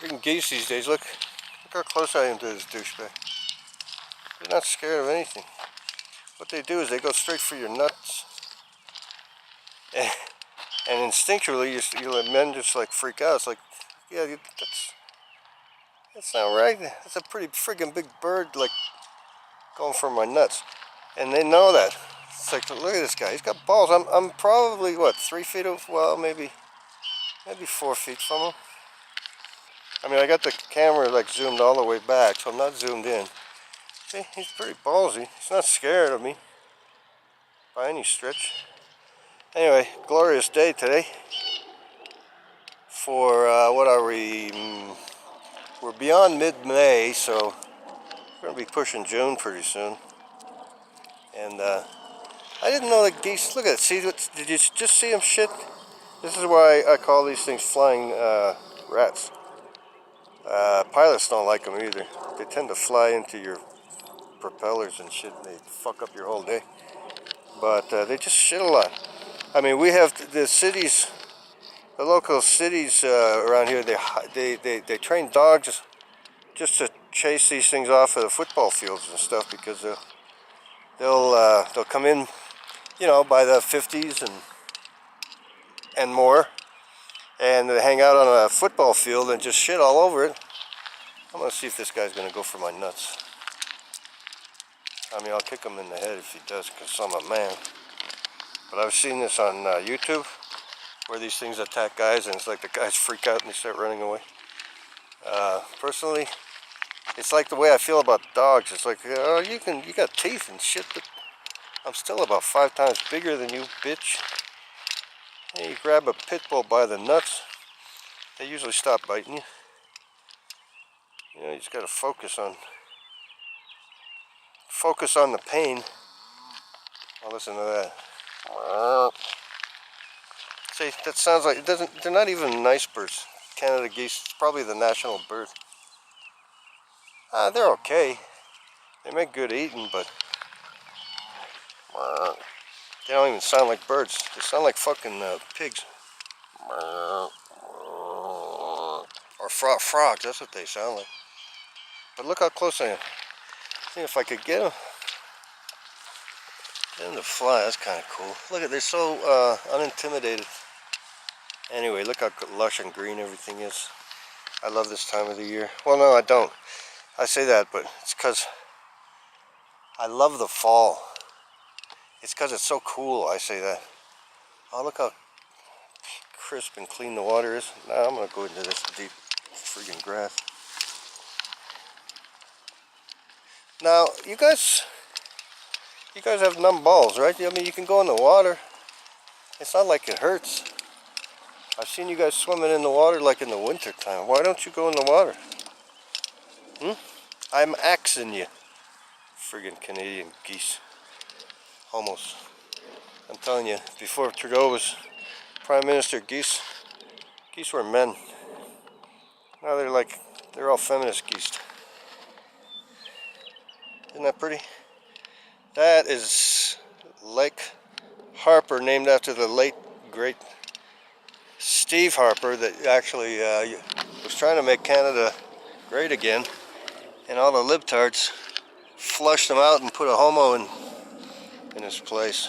Freaking geese these days, look how close I am to this douchebag. They're not scared of anything. What they do is they go straight for your nuts. And instinctually, men just like freak out. It's like, yeah, that's not right. That's a pretty friggin' big bird, like going for my nuts. And they know that. It's like, look at this guy. He's got balls. I'm probably what, 3 feet of, well, maybe 4 feet from him. I mean, I got the camera like zoomed all the way back, so I'm not zoomed in. See, he's pretty ballsy. He's not scared of me by any stretch. Anyway, glorious day today. For what are we? We're beyond mid-May, so we're gonna be pushing June pretty soon. And I didn't know that geese. Look at it. See, did you just see them shit? This is why I call these things flying rats. Pilots don't like them either. They tend to fly into your propellers and shit, and they fuck up your whole day. But they just shit a lot. I mean, we have the cities, the local cities around here. They train dogs just to chase these things off of the football fields and stuff, because they'll come in, you know, by the 50s and more, and they hang out on a football field and just shit all over it. I'm gonna see if this guy's gonna go for my nuts. I mean, I'll kick him in the head if he does, because I'm a man. But I've seen this on YouTube, where these things attack guys, and it's like the guys freak out and they start running away. Personally, it's like the way I feel about dogs. It's like, oh, you got teeth and shit, but I'm still about 5 times bigger than you, bitch. And you grab a pit bull by the nuts, they usually stop biting you. You know, you just gotta focus on the pain. I'll listen to that. See, that sounds like, it doesn't, they're not even nice birds. Canada geese, it's probably the national bird. They're okay. They make good eating, but they don't even sound like birds. They sound like fucking pigs. Or frogs, that's what they sound like. But look how close I am. See if I could get them. Get them to fly, that's kind of cool. Look at, they're so unintimidated. Anyway, look how lush and green everything is. I love this time of the year. Well, no, I don't. I say that, but it's because I love the fall. It's because it's so cool, I say that. Oh, look how crisp and clean the water is. Now I'm going to go into this deep freaking grass. Now, you guys have numb balls, right? I mean, you can go in the water. It's not like it hurts. I've seen you guys swimming in the water like in the winter time. Why don't you go in the water? I'm axing you. Friggin' Canadian geese. Almost. I'm telling you, before Trudeau was Prime Minister, geese were men. Now they're all feminist geese. Isn't that pretty? That is Lake Harper, named after the late, great Steve Harper, that actually was trying to make Canada great again. And all the libtards flushed him out and put a homo in his place.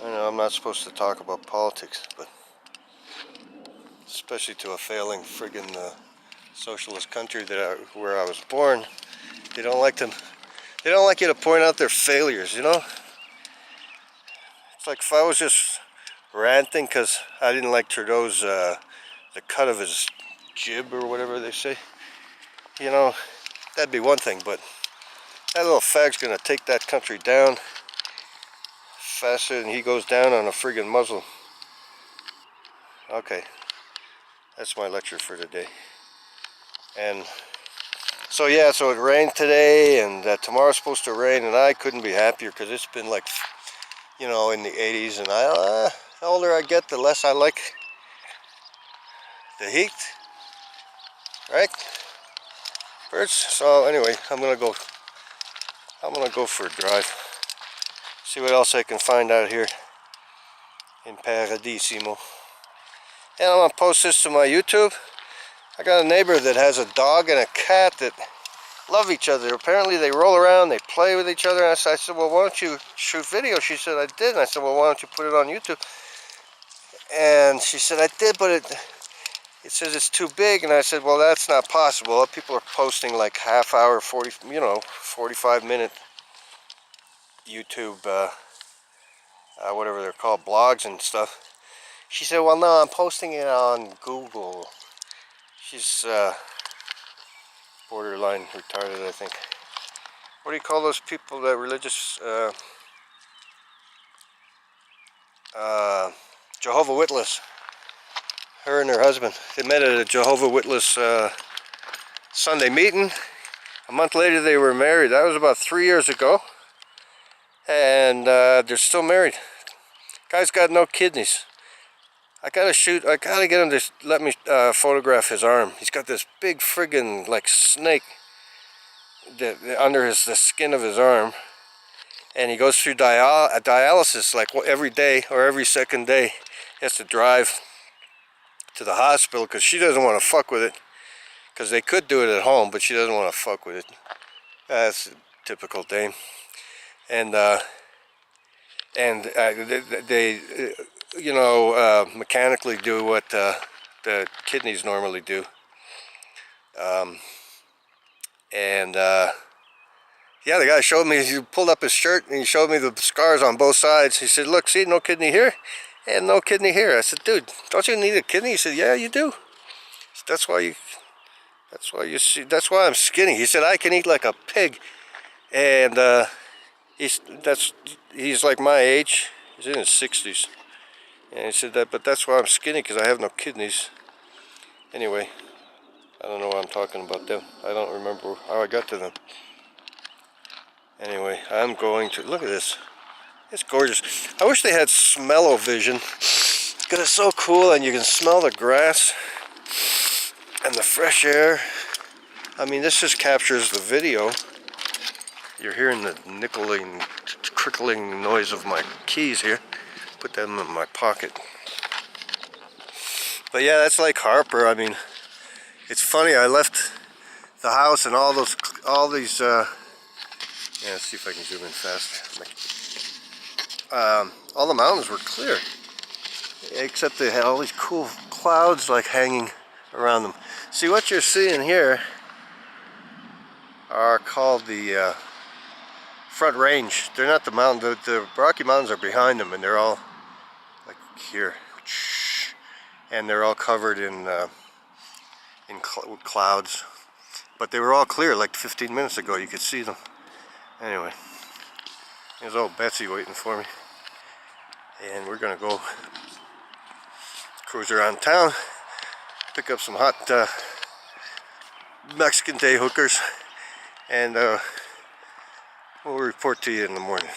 I know I'm not supposed to talk about politics, but especially to a failing friggin' socialist country where I was born, they don't like you to point out their failures, you know? It's like if I was just ranting because I didn't like Trudeau's the cut of his jib or whatever they say, you know, that'd be one thing, but that little fag's gonna take that country down faster than he goes down on a friggin' muzzle. Okay, that's my lecture for today. And so yeah, so it rained today, and tomorrow's supposed to rain, and I couldn't be happier because it's been like, you know, in the 80s, and the older I get, the less I like the heat, right? Birds. So anyway, I'm gonna go for a drive, see what else I can find out here in Paradisimo. And I'm gonna post this to my YouTube, I got a neighbor that has a dog and a cat that love each other. Apparently they roll around, they play with each other. And I said, well, why don't you shoot video? She said, I did. And I said, well, why don't you put it on YouTube? And she said, I did, but it says it's too big. And I said, well, that's not possible. People are posting like half hour, 45-minute YouTube, whatever they're called, blogs and stuff. She said, well, no, I'm posting it on Google. She's borderline retarded, I think. What do you call those people, that religious, Jehovah Witness? Her and her husband, they met at a Jehovah Witness Sunday meeting. A month later they were married. That was about 3 years ago. And they're still married. Guy's got no kidneys. I gotta get him to let me photograph his arm. He's got this big friggin' like snake under the skin of his arm. And he goes through dialysis like every day or every second day. He has to drive to the hospital because she doesn't want to fuck with it. Because they could do it at home, but she doesn't want to fuck with it. That's a typical dame. And they mechanically do what the kidneys normally do. Yeah, the guy showed me, he pulled up his shirt and he showed me the scars on both sides. He said, look, see, no kidney here and no kidney here. I said, dude, don't you need a kidney? He said, yeah, you do. That's why you see, that's why I'm skinny. He said, I can eat like a pig. And he's like my age. He's in his 60s. And he said that, but that's why I'm skinny, because I have no kidneys. Anyway, I don't know why I'm talking about them. I don't remember how I got to them. Anyway, I'm going to, look at this. It's gorgeous. I wish they had smell-o-vision, because it's so cool, and you can smell the grass and the fresh air. I mean, this just captures the video. You're hearing the nickling, crickling noise of my keys here. Put them in my pocket. But yeah, that's like Harper. I mean, it's funny. I left the house and all these. Yeah, let's see if I can zoom in faster. All the mountains were clear, except they had all these cool clouds like hanging around them. See, what you're seeing here are called the Front Range. They're not the mountain. The Rocky Mountains are behind them, and they're all like here, and they're all covered in clouds. But they were all clear like 15 minutes ago. You could see them. Anyway, there's old Betsy waiting for me, and we're gonna go cruise around town, pick up some hot Mexican day hookers, and we'll report to you in the morning.